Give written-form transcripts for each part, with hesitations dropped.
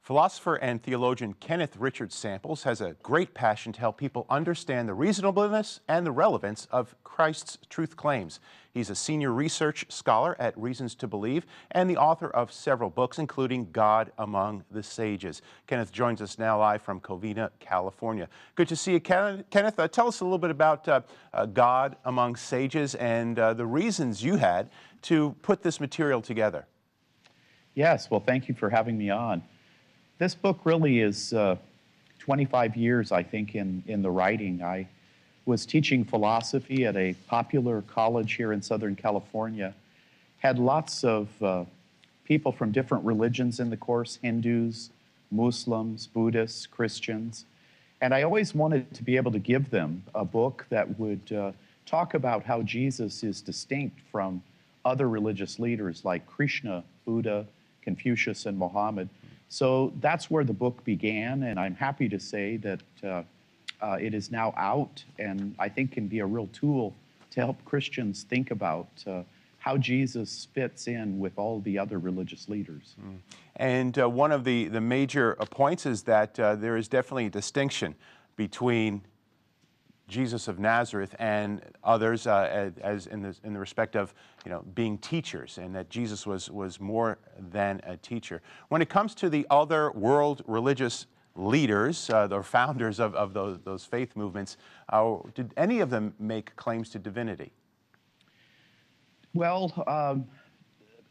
Philosopher and theologian Kenneth Richard Samples has a great passion to help people understand the reasonableness and the relevance of Christ's truth claims. He's a senior research scholar at Reasons to Believe and the author of several books, including God Among the Sages. Kenneth joins us now live from Covina, California. Good to see you, Kenneth. Tell us a little bit about God Among Sages and the reasons you had to put this material together. Yes, well, thank you for having me on. This book really is 25 years, I think, in the writing. I was teaching philosophy at a popular college here in Southern California, had lots of people from different religions in the course, Hindus, Muslims, Buddhists, Christians, and I always wanted to be able to give them a book that would talk about how Jesus is distinct from other religious leaders like Krishna, Buddha, Confucius, and Muhammad. So that's where the book began, and I'm happy to say that it is now out and I think can be a real tool to help Christians think about how Jesus fits in with all the other religious leaders. And one of the major points is that there is definitely a distinction between Jesus of Nazareth and others, as in the respect of being teachers, and that Jesus was more than a teacher. When it comes to the other world religious leaders, the founders of those faith movements, did any of them make claims to divinity? Well,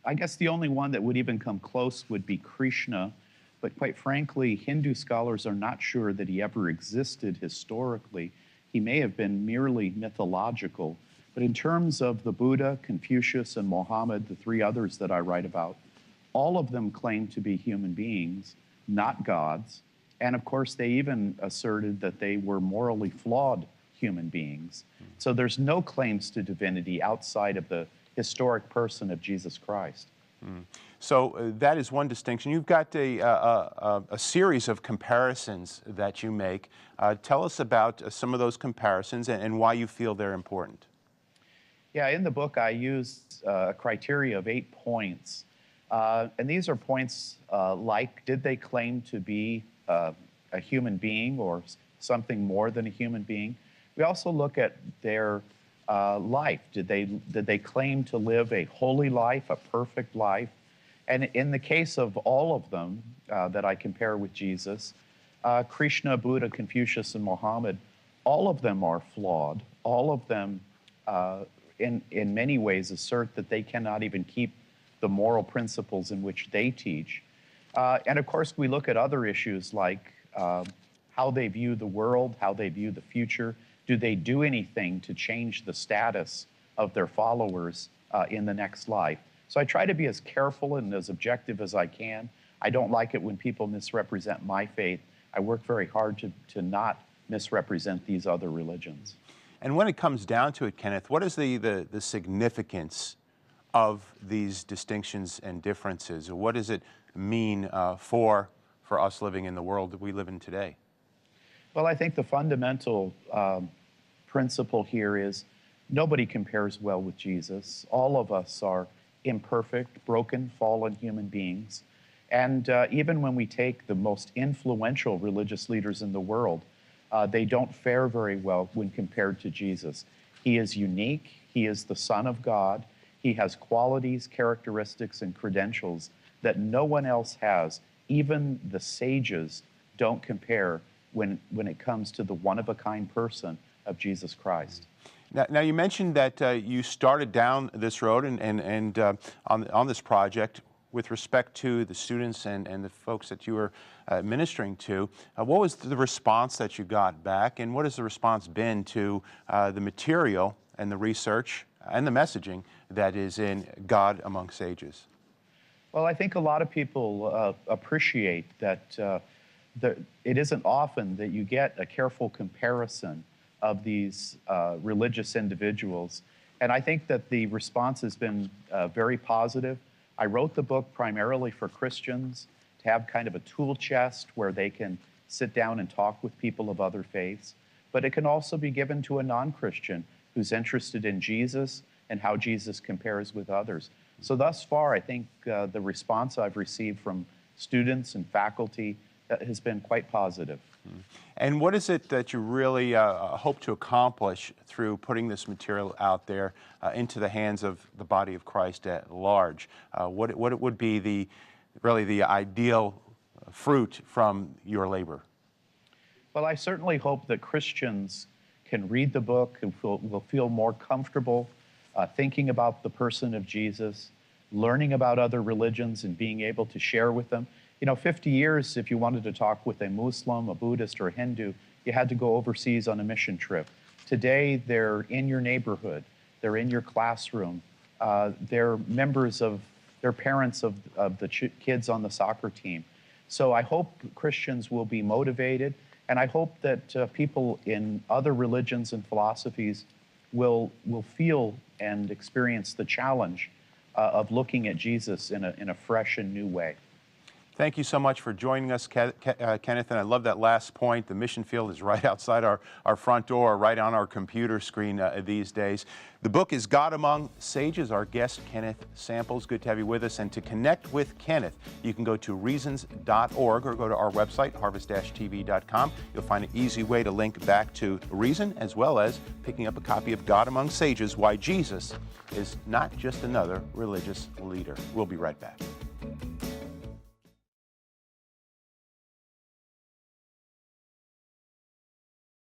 I guess the only one that would even come close would be Krishna, but quite frankly, Hindu scholars are not sure that he ever existed historically. He may have been merely mythological, but in terms of the Buddha, Confucius, and Muhammad, the three others that I write about, all of them claim to be human beings, not gods, and of course they even asserted that they were morally flawed human beings. So there's no claims to divinity outside of the historic person of Jesus Christ. So that is one distinction. You've got a series of comparisons that you make. Tell us about some of those comparisons and why you feel they're important. Yeah, in the book I used a criteria of 8 points. And these are points like, did they claim to be a human being or something more than a human being? We also look at their life. Did they claim to live a holy life, a perfect life? And in the case of all of them that I compare with Jesus, Krishna, Buddha, Confucius, and Muhammad, all of them are flawed. All of them, in many ways, assert that they cannot even keep the moral principles in which they teach. And of course, we look at other issues like how they view the world, how they view the future. Do they do anything to change the status of their followers in the next life? So I try to be as careful and as objective as I can. I don't like it when people misrepresent my faith. I work very hard to not misrepresent these other religions. And when it comes down to it, Kenneth, what is the significance of these distinctions and differences? What does it mean for us living in the world that we live in today? Well, I think the fundamental principle here is nobody compares well with Jesus. All of us are imperfect, broken, fallen human beings. And even when we take the most influential religious leaders in the world, they don't fare very well when compared to Jesus. He is unique. He is the Son of God. He has qualities, characteristics, and credentials that no one else has. Even the sages don't compare when it comes to the one-of-a-kind person of Jesus Christ. Now you mentioned that you started down this road and on this project with respect to the students and the folks that you were ministering to. What was the response that you got back, and what has the response been to the material and the research and the messaging that is in God Among Sages? Well, I think a lot of people appreciate that it isn't often that you get a careful comparison of these religious individuals. And I think that the response has been very positive. I wrote the book primarily for Christians to have kind of a tool chest where they can sit down and talk with people of other faiths. But it can also be given to a non-Christian who's interested in Jesus and how Jesus compares with others. So thus far, I think the response I've received from students and faculty has been quite positive. And what is it that you really hope to accomplish through putting this material out there into the hands of the body of Christ at large? What it would be the ideal fruit from your labor? Well, I certainly hope that Christians can read the book and will feel more comfortable thinking about the person of Jesus, learning about other religions and being able to share with them. 50 years, if you wanted to talk with a Muslim, a Buddhist, or a Hindu, you had to go overseas on a mission trip. Today, they're in your neighborhood. They're in your classroom. They're parents of the kids on the soccer team. So I hope Christians will be motivated, and I hope that people in other religions and philosophies will feel and experience the challenge of looking at Jesus in a fresh and new way. Thank you so much for joining us, Kenneth, and I love that last point. The mission field is right outside our front door, right on our computer screen these days. The book is God Among Sages. Our guest, Kenneth Samples. Good to have you with us. And to connect with Kenneth, you can go to reasons.org or go to our website, harvest-tv.com. You'll find an easy way to link back to Reason, as well as picking up a copy of God Among Sages, Why Jesus is Not Just Another Religious Leader. We'll be right back.